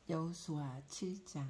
여호수아 7장.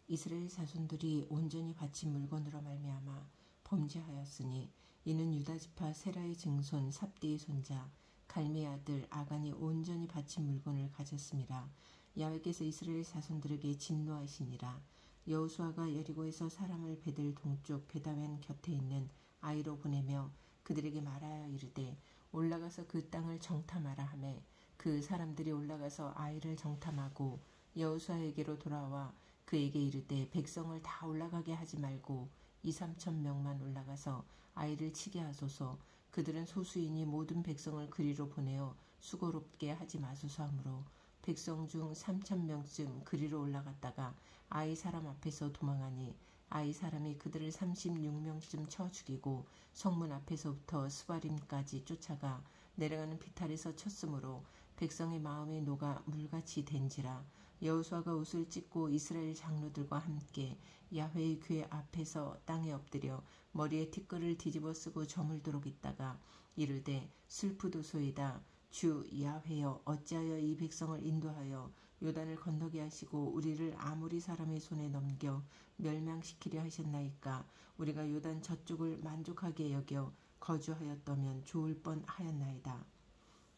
이스라엘 자손들이 온전히 바친 물건으로 말미암아 범죄하였으니 이는 유다 지파 세라의 증손 삽디의 손자 갈미의 아들 아간이 온전히 바친 물건을 가졌음이라. 야훼께서 이스라엘 자손들에게 진노하시니라. 여호수아가 여리고에서 사람을 베들 동쪽 베다웬 곁에 있는 아이로 보내며 그들에게 말하여 이르되 올라가서 그 땅을 정탐하라 하매 그 사람들이 올라가서 아이를 정탐하고 여호수아에게로 돌아와 그에게 이르되 백성을 다 올라가게 하지 말고 2~3천 명만 올라가서 아이를 치게 하소서. 그들은 소수이니 모든 백성을 그리로 보내어 수고롭게 하지 마소서 하므로 백성 중 3,000명쯤 그리로 올라갔다가 아이 사람 앞에서 도망하니 아이 사람이 그들을 36명쯤 쳐 죽이고 성문 앞에서부터 스바림까지 쫓아가 내려가는 비탈에서 쳤으므로 백성의 마음이 녹아 물같이 된지라. 여호수아가 옷을 찢고 이스라엘 장로들과 함께 야훼의 궤 앞에서 땅에 엎드려 머리에 티끌을 뒤집어 쓰고 저물도록 있다가 이르되 슬프도소이다. 주 야훼여 어찌하여 이 백성을 인도하여 요단을 건너게 하시고 우리를 아모리 사람의 손에 넘겨 멸망시키려 하셨나이까. 우리가 요단 저쪽을 만족하게 여겨 거주하였다면 좋을 뻔하였나이다.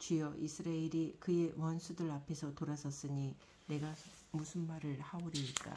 주여 이스라엘이 그의 원수들 앞에서 돌아섰으니 내가 무슨 말을 하오리이까.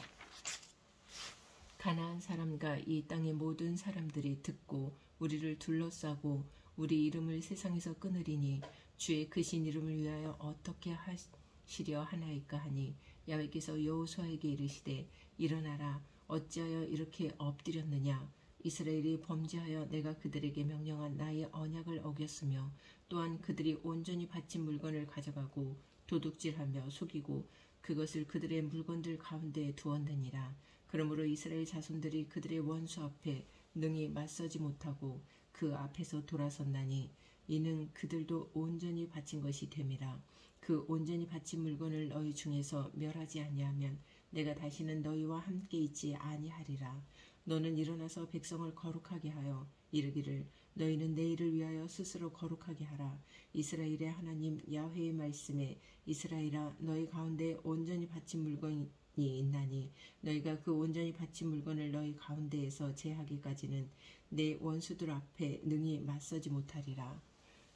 가나안 사람과 이 땅의 모든 사람들이 듣고 우리를 둘러싸고 우리 이름을 세상에서 끊으리니 주의 크신 이름을 위하여 어떻게 하시려 하나이까 하니 야훼께서 여호수아에게 이르시되 일어나라. 어찌하여 이렇게 엎드렸느냐. 이스라엘이 범죄하여 내가 그들에게 명령한 나의 언약을 어겼으며 또한 그들이 온전히 바친 물건을 가져가고 도둑질하며 속이고 그것을 그들의 물건들 가운데 두었느니라. 그러므로 이스라엘 자손들이 그들의 원수 앞에 능히 맞서지 못하고 그 앞에서 돌아섰나니 이는 그들도 온전히 바친 것이 됨이라. 그 온전히 바친 물건을 너희 중에서 멸하지 아니하면 내가 다시는 너희와 함께 있지 아니하리라. 너는 일어나서 백성을 거룩하게 하여 이르기를 너희는 내일을 위하여 스스로 거룩하게 하라. 이스라엘의 하나님 야훼의 말씀에 이스라엘아 너희 가운데 온전히 바친 물건이 있나니 너희가 그 온전히 바친 물건을 너희 가운데에서 제하기까지는 내 원수들 앞에 능히 맞서지 못하리라.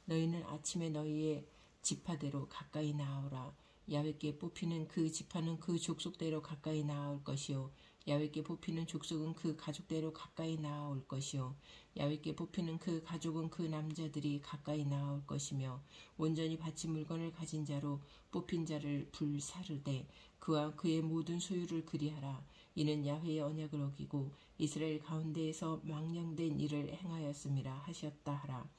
너희는 아침에 너희의 지파대로 가까이 나아오라. 야훼께 뽑히는 그 지파는 그 족속대로 가까이 나아올 것이요 야훼께 뽑히는 족속은 그 가족대로 가까이 나아올 것이요 야훼께 뽑히는 그 가족은 그 남자들이 가까이 나아올 것이며 온전히 바친 물건을 가진 자로 뽑힌 자를 불사르되 그와 그의 모든 소유를 그리하라. 이는 야훼의 언약을 어기고 이스라엘 가운데에서 망령된 일을 행하였음이라 하셨다 하라.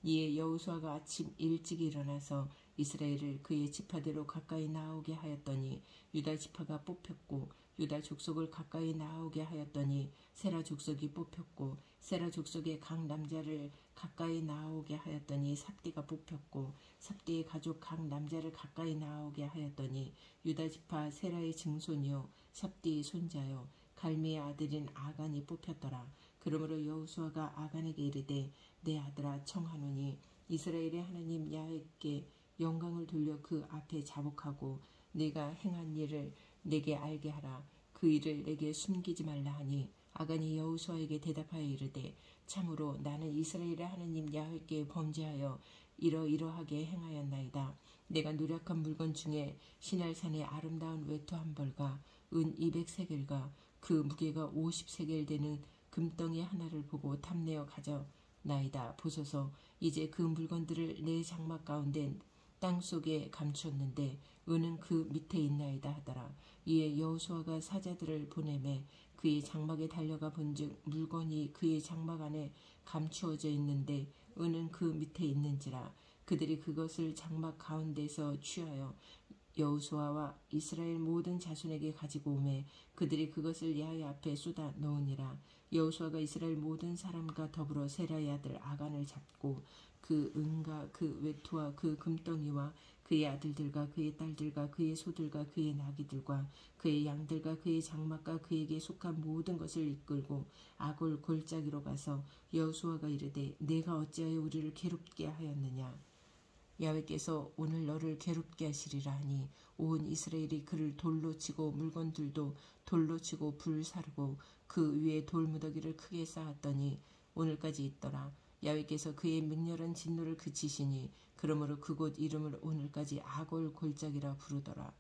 이에 여호수아가 아침 일찍 일어나서 이스라엘을 그의 지파대로 가까이 나오게 하였더니 유다 지파가 뽑혔고 유다 족속을 가까이 나오게 하였더니 세라 족속이 뽑혔고 세라 족속의 각 남자를 가까이 나오게 하였더니 삽디가 뽑혔고 삽디의 가족 각 남자를 가까이 나오게 하였더니 유다 지파 세라의 증손이요 삽디의 손자요 갈미의 아들인 아간이 뽑혔더라. 그러므로 여호수아가 아간에게 이르되 내 아들아 청하노니 이스라엘의 하나님 야훼께 영광을 돌려 그 앞에 자복하고 네가 행한 일을 내게 알게 하라. 그 일을 내게 숨기지 말라 하니 아간이 여호수아에게 대답하여 이르되 참으로 나는 이스라엘의 하나님 야훼께 범죄하여 이러이러하게 행하였나이다. 내가 노력한 물건 중에 시날산의 아름다운 외투 한 벌과 은 200세겔과 그 무게가 50세겔 되는 금덩이 하나를 보고 탐내어 가져나이다. 보소서 이제 그 물건들을 내 장막 가운데 땅속에 감추었는데 은은 그 밑에 있나이다 하더라. 이에 여호수아가 사자들을 보내매 그의 장막에 달려가 본즉 물건이 그의 장막 안에 감추어져 있는데 은은 그 밑에 있는지라. 그들이 그것을 장막 가운데서 취하여 여호수아와 이스라엘 모든 자손에게 가지고 오매 그들이 그것을 야훼 앞에 쏟아 놓으니라. 여호수아가 이스라엘 모든 사람과 더불어 세라의 아들 아간을 잡고 그 은과 그 외투와 그 금덩이와 그의 아들들과 그의 딸들과 그의 소들과 그의 나귀들과 그의 양들과 그의 장막과 그에게 속한 모든 것을 이끌고 아골 골짜기로 가서 여호수아가 이르되 내가 어찌하여 우리를 괴롭게 하였느냐. 야훼께서 오늘 너를 괴롭게 하시리라 하니 온 이스라엘이 그를 돌로 치고 물건들도 돌로 치고 불사르고 그 위에 돌무더기를 크게 쌓았더니 오늘까지 있더라. 야훼께서 그의 맹렬한 진노를 그치시니 그러므로 그곳 이름을 오늘까지 아골 골짜기라 부르더라.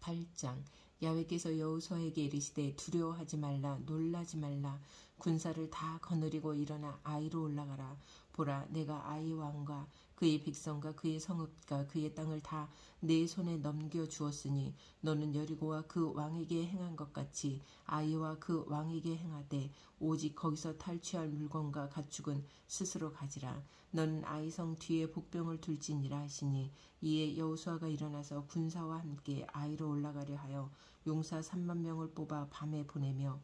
8장. 야훼께서 여호수아에게 이르시되 두려워하지 말라 놀라지 말라 군사를 다 거느리고 일어나 아이로 올라가라. 보라 내가 아이 왕과 그의 백성과 그의 성읍과 그의 땅을 다 내 손에 넘겨 주었으니 너는 여리고와 그 왕에게 행한 것 같이 아이와 그 왕에게 행하되 오직 거기서 탈취할 물건과 가축은 스스로 가지라. 너는 아이성 뒤에 복병을 둘지니라 하시니 이에 여호수아가 일어나서 군사와 함께 아이로 올라가려 하여 용사 3만 명을 뽑아 밤에 보내며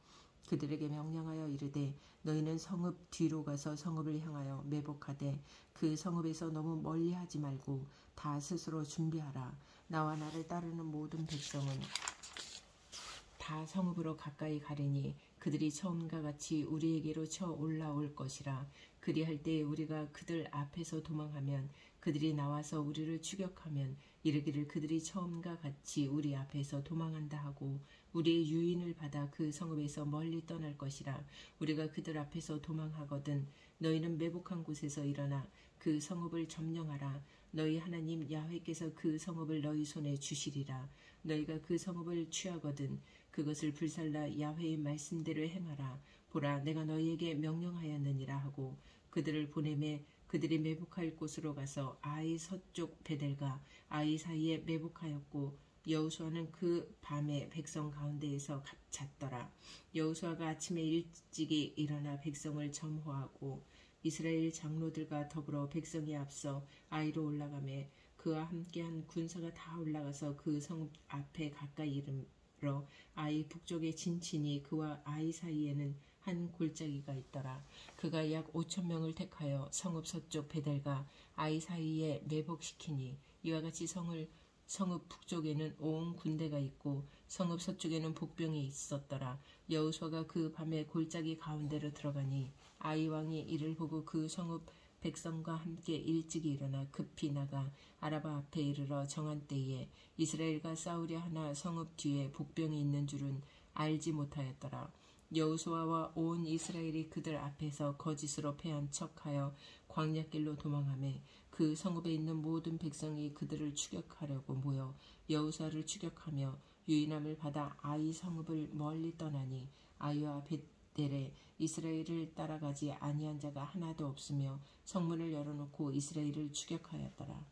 그들에게 명령하여 이르되 너희는 성읍 뒤로 가서 성읍을 향하여 매복하되 그 성읍에서 너무 멀리하지 말고 다 스스로 준비하라. 나와 나를 따르는 모든 백성은 다 성읍으로 가까이 가리니 그들이 처음과 같이 우리에게로 쳐 올라올 것이라. 그리할 때에 우리가 그들 앞에서 도망하면 그들이 나와서 우리를 추격하면 이르기를 그들이 처음과 같이 우리 앞에서 도망한다 하고 우리의 유인을 받아 그 성읍에서 멀리 떠날 것이라. 우리가 그들 앞에서 도망하거든 너희는 매복한 곳에서 일어나 그 성읍을 점령하라. 너희 하나님 야훼께서 그 성읍을 너희 손에 주시리라. 너희가 그 성읍을 취하거든 그것을 불살라 야훼의 말씀대로 행하라. 보라 내가 너희에게 명령하였느니라 하고 그들을 보내매 그들이 매복할 곳으로 가서 아이 서쪽 베델과 아이 사이에 매복하였고 여호수아는 그 밤에 백성 가운데에서 잤더라. 여호수아가 아침에 일찍이 일어나 백성을 점호하고 이스라엘 장로들과 더불어 백성이 앞서 아이로 올라가매 그와 함께한 군사가 다 올라가서 그 성 앞에 가까이 이르러 아이 북쪽에 진치니 그와 아이 사이에는 한 골짜기가 있더라. 그가 약 5,000명을 택하여 성읍 서쪽 베델과 아이 사이에 매복시키니 이와 같이 성읍 북쪽에는 온 군대가 있고 성읍 서쪽에는 복병이 있었더라. 여호수아가 그 밤에 골짜기 가운데로 들어가니 아이 왕이 이를 보고 그 성읍 백성과 함께 일찍이 일어나 급히 나가 아라바 앞에 이르러 정한 때에 이스라엘과 싸우려 하나 성읍 뒤에 복병이 있는 줄은 알지 못하였더라. 여호수아와 온 이스라엘이 그들 앞에서 거짓으로 패한 척하여 광야길로 도망하매 그 성읍에 있는 모든 백성이 그들을 추격하려고 모여 여호수아를 추격하며 유인함을 받아 아이 성읍을 멀리 떠나니 아이와 벳델에 이스라엘을 따라가지 아니한 자가 하나도 없으며 성문을 열어놓고 이스라엘을 추격하였더라.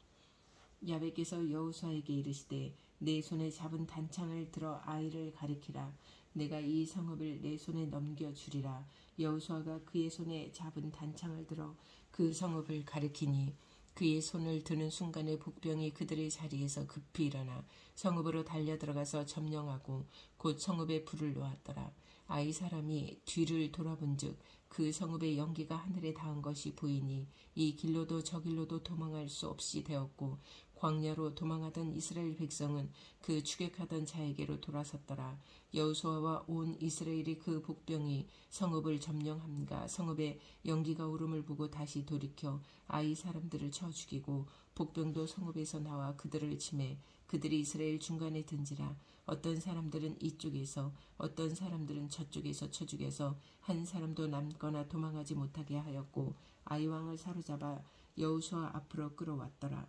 야훼께서 여호수아에게 이르시되 내 손에 잡은 단창을 들어 아이를 가리키라. 내가 이 성읍을 내 손에 넘겨주리라. 여호수아가 그의 손에 잡은 단창을 들어 그 성읍을 가리키니 그의 손을 드는 순간에 복병이 그들의 자리에서 급히 일어나 성읍으로 달려들어가서 점령하고 곧 성읍에 불을 놓았더라. 아이 사람이 뒤를 돌아본즉 그 성읍의 연기가 하늘에 닿은 것이 보이니 이 길로도 저 길로도 도망할 수 없이 되었고 광야로 도망하던 이스라엘 백성은 그 추격하던 자에게로 돌아섰더라. 여호수아와 온 이스라엘이 그 복병이 성읍을 점령함과 성읍에 연기가 오름을 보고 다시 돌이켜 아이 사람들을 쳐 죽이고 복병도 성읍에서 나와 그들을 치매 그들이 이스라엘 중간에 든지라. 어떤 사람들은 이쪽에서 어떤 사람들은 저쪽에서 쳐 죽여서 한 사람도 남거나 도망하지 못하게 하였고 아이 왕을 사로잡아 여호수아 앞으로 끌어왔더라.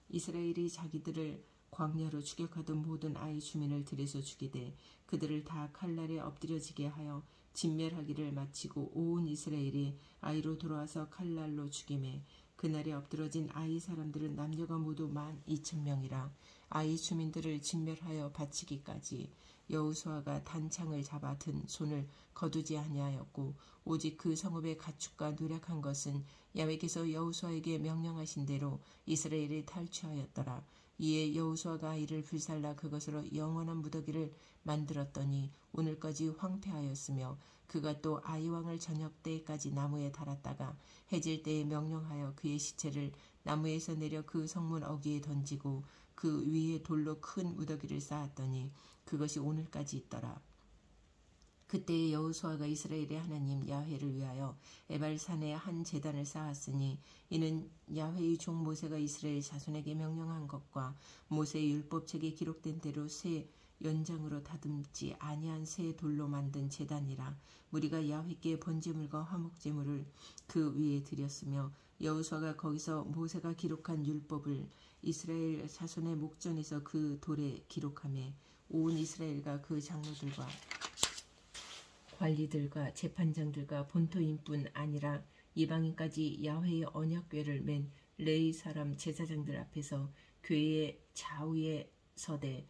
이스라엘이 자기들을 광야로 추격하던 모든 아이 주민을 들여서 죽이되 그들을 다 칼날에 엎드려지게 하여 진멸하기를 마치고 온 이스라엘이 아이로 돌아와서 칼날로 죽이매 그날에 엎드러진 아이 사람들은 남녀가 모두 12,000명이라. 아이 주민들을 진멸하여 바치기까지 여호수아가 단창을 잡아 든 손을 거두지 아니하였고 오직 그 성읍의 가축과 노력한 것은 야훼께서 여호수아에게 명령하신 대로 이스라엘이 탈취하였더라. 이에 여호수아가 아이를 불살라 그것으로 영원한 무더기를 만들었더니 오늘까지 황폐하였으며 그가 또 아이 왕을 저녁 때까지 나무에 달았다가 해질 때에 명령하여 그의 시체를 나무에서 내려 그 성문 어귀에 던지고 그 위에 돌로 큰 무더기를 쌓았더니 그것이 오늘까지 있더라. 그때 여호수아가 이스라엘의 하나님 야훼를 위하여 에발산에 한 제단을 쌓았으니 이는 야훼의 종 모세가 이스라엘 자손에게 명령한 것과 모세의 율법책에 기록된 대로 새 연장으로 다듬지 아니한 새 돌로 만든 제단이라. 우리가 야훼께 번제물과 화목제물을 그 위에 드렸으며 여호수아가 거기서 모세가 기록한 율법을 이스라엘 자손의 목전에서 그 돌에 기록하며 온 이스라엘과 그 장로들과 관리들과 재판장들과 본토인뿐 아니라 이방인까지 야훼의 언약궤를 맨 레위 사람 제사장들 앞에서 궤의 좌우에 서되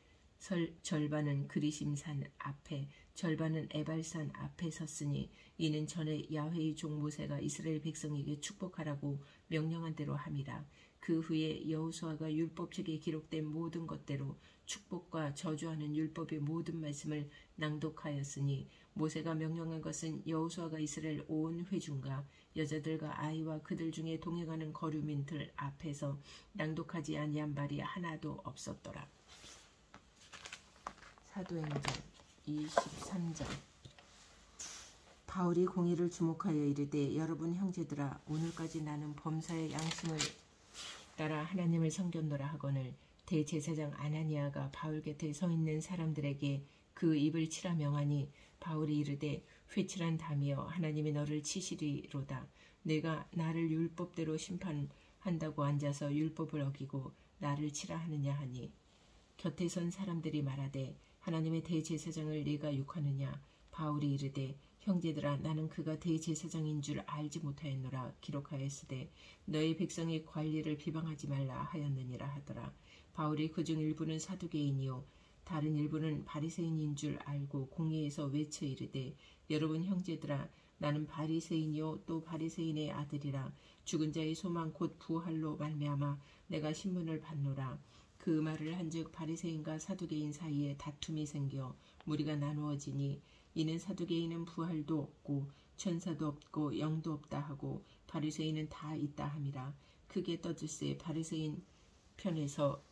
절반은 그리심산 앞에 절반은 에발산 앞에 섰으니 이는 전에 야훼의 종 모세가 이스라엘 백성에게 축복하라고 명령한 대로 함이라. 그 후에 여호수아가 율법책에 기록된 모든 것대로 축복과 저주하는 율법의 모든 말씀을 낭독하였으니 모세가 명령한 것은 여호수아가 이스라엘 온 회중과 여자들과 아이와 그들 중에 동행하는 거류민들 앞에서 낭독하지 아니한 말이 하나도 없었더라. 사도행전 23장. 바울이 공의를 주목하여 이르되 여러분 형제들아 오늘까지 나는 범사의 양심을 따라 하나님을 섬겼노라 하거늘 대제사장 아나니아가 바울 곁에 서 있는 사람들에게 그 입을 치라 명하니 바울이 이르되 회칠한 담이여 하나님이 너를 치시리로다. 내가 나를 율법대로 심판한다고 앉아서 율법을 어기고 나를 치라 하느냐 하니 곁에 선 사람들이 말하되 하나님의 대제사장을 네가 욕하느냐. 바울이 이르되 형제들아 나는 그가 대제사장인 줄 알지 못하였노라. 기록하였으되 너희 백성의 관리를 비방하지 말라 하였느니라 하더라. 바울이 그중 일부는 사두개인이요 다른 일부는 바리새인인 줄 알고 공회에서 외쳐 이르되 여러분 형제들아 나는 바리새인이요 또 바리새인의 아들이라. 죽은 자의 소망 곧 부활로 말미암아 내가 신문을 받노라. 그 말을 한즉 바리새인과 사두개인 사이에 다툼이 생겨 무리가 나누어지니 이는 사두개인은 부활도 없고 천사도 없고 영도 없다 하고 바리새인은 다 있다 함이라. 크게 떠들세 바리새인 편에서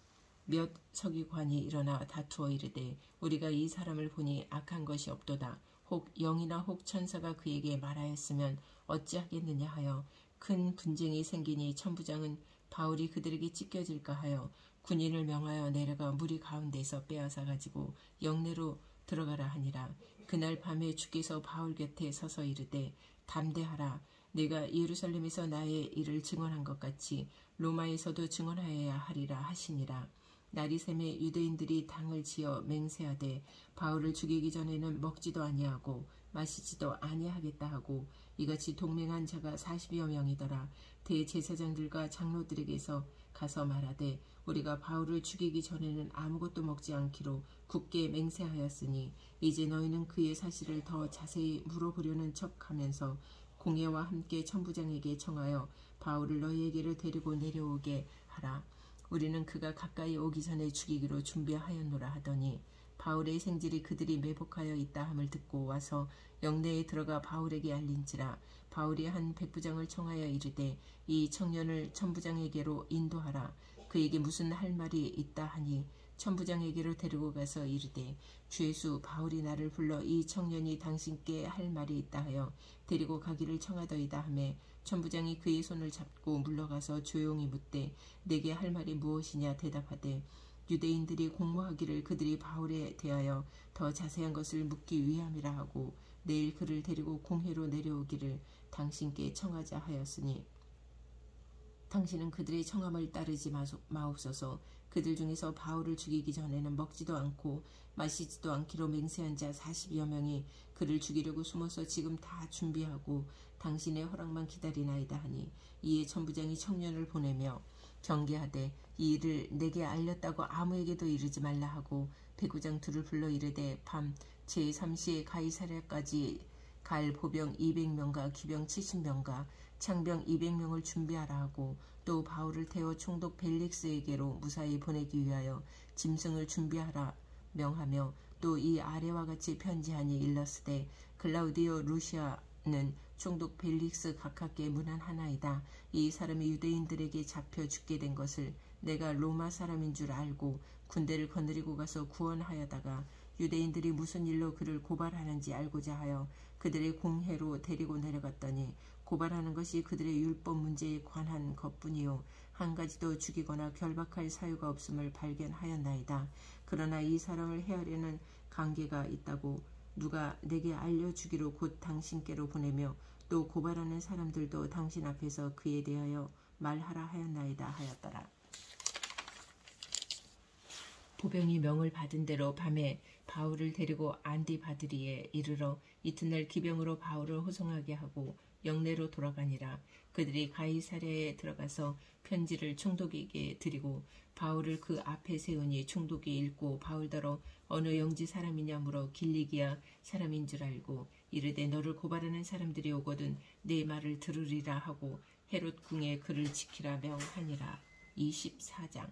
몇 서기관이 일어나 다투어 이르되 우리가 이 사람을 보니 악한 것이 없도다. 혹 영이나 혹 천사가 그에게 말하였으면 어찌하겠느냐 하여 큰 분쟁이 생기니 천부장은 바울이 그들에게 찢겨질까 하여 군인을 명하여 내려가 무리 가운데서 빼앗아 가지고 영내로 들어가라 하니라. 그날 밤에 주께서 바울 곁에 서서 이르되 담대하라. 내가 예루살렘에서 나의 일을 증언한 것 같이 로마에서도 증언하여야 하리라 하시니라. 날이 새매 유대인들이 당을 지어 맹세하되 바울을 죽이기 전에는 먹지도 아니하고 마시지도 아니하겠다 하고 이같이 동맹한 자가 40여 명이더라. 대제사장들과 장로들에게서 가서 말하되 우리가 바울을 죽이기 전에는 아무것도 먹지 않기로 굳게 맹세하였으니 이제 너희는 그의 사실을 더 자세히 물어보려는 척하면서 공회와 함께 천부장에게 청하여 바울을 너희에게로 데리고 내려오게 하라. 우리는 그가 가까이 오기 전에 죽이기로 준비하였노라 하더니 바울의 생질이 그들이 매복하여 있다 함을 듣고 와서 영내에 들어가 바울에게 알린지라. 바울이 한 백부장을 청하여 이르되 이 청년을 천부장에게로 인도하라. 그에게 무슨 할 말이 있다 하니 천부장에게로 데리고 가서 이르되 주 예수 바울이 나를 불러 이 청년이 당신께 할 말이 있다 하여 데리고 가기를 청하더이다 하매 천부장이 그의 손을 잡고 물러가서 조용히 묻되 내게 할 말이 무엇이냐 대답하되 유대인들이 공모하기를 그들이 바울에 대하여 더 자세한 것을 묻기 위함이라 하고 내일 그를 데리고 공회로 내려오기를 당신께 청하자 하였으니 당신은 그들의 청함을 따르지 마옵소서. 그들 중에서 바울을 죽이기 전에는 먹지도 않고 마시지도 않기로 맹세한 자 40여 명이 그를 죽이려고 숨어서 지금 다 준비하고 당신의 허락만 기다리나이다 하니 이에 천부장이 청년을 보내며 경계하되 이 일을 내게 알렸다고 아무에게도 이르지 말라 하고 백부장 둘을 불러 이르되 밤 제3시에 가이사랴까지 갈 보병 200명과 기병 70명과 창병 200명을 준비하라 하고 또 바울을 태워 총독 벨릭스에게로 무사히 보내기 위하여 짐승을 준비하라 명하며 또 이 아래와 같이 편지하니 일렀으되 글라우디오 루시아는 총독 벨릭스 각하께 문안하나이다. 이 사람이 유대인들에게 잡혀 죽게 된 것을 내가 로마 사람인 줄 알고 군대를 거느리고 가서 구원하여다가 유대인들이 무슨 일로 그를 고발하는지 알고자 하여 그들의 공회로 데리고 내려갔더니 고발하는 것이 그들의 율법 문제에 관한 것뿐이요 한 가지도 죽이거나 결박할 사유가 없음을 발견하였나이다. 그러나 이 사람을 해하려는 관계가 있다고 누가 내게 알려주기로 곧 당신께로 보내며 또 고발하는 사람들도 당신 앞에서 그에 대하여 말하라 하였나이다 하였더라. 보병이 명을 받은 대로 밤에 바울을 데리고 안디바드리에 이르러 이튿날 기병으로 바울을 호송하게 하고 영내로 돌아가니라. 그들이 가이사랴에 들어가서 편지를 총독에게 드리고 바울을 그 앞에 세우니 총독이 읽고 바울더러 어느 영지 사람이냐 물어 길리기아 사람인 줄 알고 이르되 너를 고발하는 사람들이 오거든 내 말을 들으리라 하고 헤롯 궁에 그를 지키라 명하니라. 24장.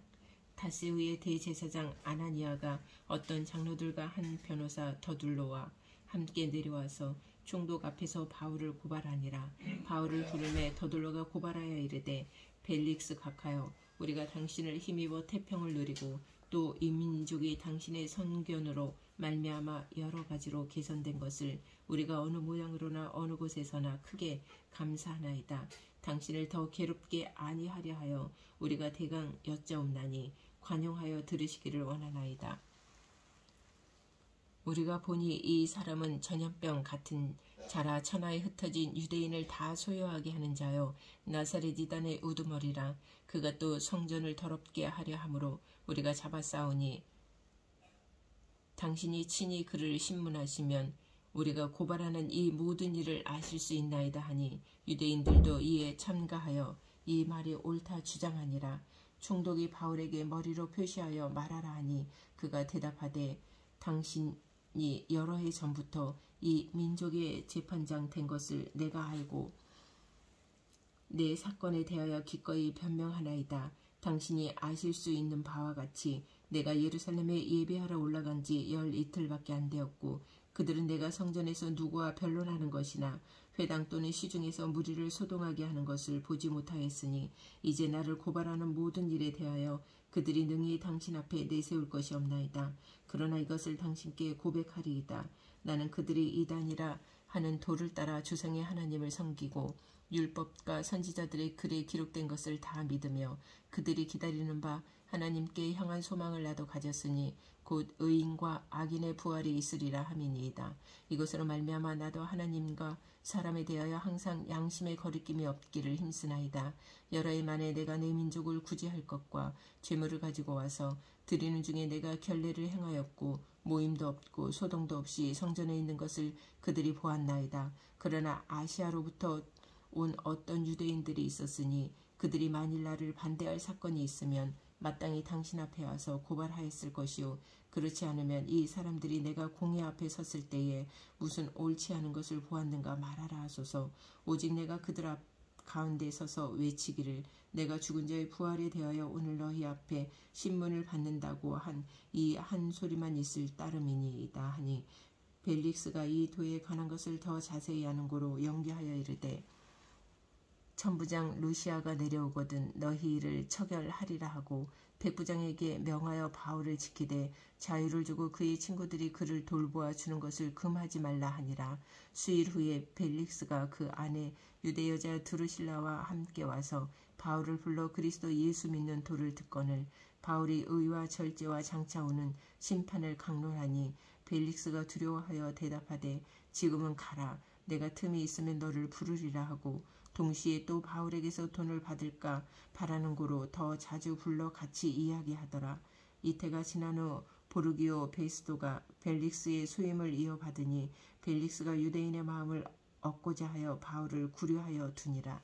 다스의 대제사장 아나니아가 어떤 장로들과 한 변호사 더둘로와 함께 내려와서 총독 앞에서 바울을 고발하니라. 바울을 부르매 더둘로가 고발하여 이르되 벨릭스 각하여 우리가 당신을 힘입어 태평을 누리고 또 이 민족이 당신의 선견으로 말미암아 여러 가지로 개선된 것을 우리가 어느 모양으로나 어느 곳에서나 크게 감사하나이다. 당신을 더 괴롭게 아니하려 하여 우리가 대강 여짜옵나니 관용하여 들으시기를 원하나이다. 우리가 보니 이 사람은 전염병 같은 자라 천하에 흩어진 유대인을 다 소요하게 하는 자요 나사렛 이단의 우두머리라. 그가 또 성전을 더럽게 하려 함으로 우리가 잡아싸우니 당신이 친히 그를 신문하시면 우리가 고발하는 이 모든 일을 아실 수 있나이다 하니 유대인들도 이에 참가하여 이 말이 옳다 주장하니라. 총독이 바울에게 머리로 표시하여 말하라 하니 그가 대답하되 당신이 여러 해 전부터 이 민족의 재판장 된 것을 내가 알고 내 사건에 대하여 기꺼이 변명하나이다. 당신이 아실 수 있는 바와 같이 내가 예루살렘에 예배하러 올라간 지 12일밖에 안 되었고 그들은 내가 성전에서 누구와 변론하는 것이나 회당 또는 시중에서 무리를 소동하게 하는 것을 보지 못하였으니 이제 나를 고발하는 모든 일에 대하여 그들이 능히 당신 앞에 내세울 것이 없나이다. 그러나 이것을 당신께 고백하리이다. 나는 그들이 이단이라 하는 도를 따라 주상의 하나님을 섬기고 율법과 선지자들의 글에 기록된 것을 다 믿으며 그들이 기다리는 바 하나님께 향한 소망을 나도 가졌으니 곧 의인과 악인의 부활이 있으리라 함이니이다. 이것으로 말미암아 나도 하나님과 사람에 대하여 항상 양심의 거리낌이 없기를 힘쓰나이다. 여러 해 만에 내가 내 민족을 구제할 것과 죄물을 가지고 와서 드리는 중에 내가 결례를 행하였고 모임도 없고 소동도 없이 성전에 있는 것을 그들이 보았나이다. 그러나 아시아로부터 온 어떤 유대인들이 있었으니 그들이 만일 나를 반대할 사건이 있으면 마땅히 당신 앞에 와서 고발하였을 것이요 그렇지 않으면 이 사람들이 내가 공회 앞에 섰을 때에 무슨 옳지 않은 것을 보았는가 말하라 하소서. 오직 내가 그들 앞 가운데 서서 외치기를 내가 죽은 자의 부활에 대하여 오늘 너희 앞에 신문을 받는다고 한 이 한 소리만 있을 따름이니이다 하니 벨릭스가 이 도에 관한 것을 더 자세히 아는 고로 연기하여 이르되 천부장 루시아가 내려오거든 너희 일을 처결하리라 하고 백부장에게 명하여 바울을 지키되 자유를 주고 그의 친구들이 그를 돌보아 주는 것을 금하지 말라 하니라. 수일 후에 벨릭스가 그 아내 유대 여자 드루실라와 함께 와서 바울을 불러 그리스도 예수 믿는 도를 듣거늘 바울이 의와 절제와 장차 오는 심판을 강론하니 벨릭스가 두려워하여 대답하되 지금은 가라. 내가 틈이 있으면 너를 부르리라 하고 동시에 또 바울에게서 돈을 받을까 바라는 고로 더 자주 불러 같이 이야기하더라. 이태가 지난 후 보르기오 베스도가 벨릭스의 소임을 이어받으니 벨릭스가 유대인의 마음을 얻고자 하여 바울을 구려하여 두니라.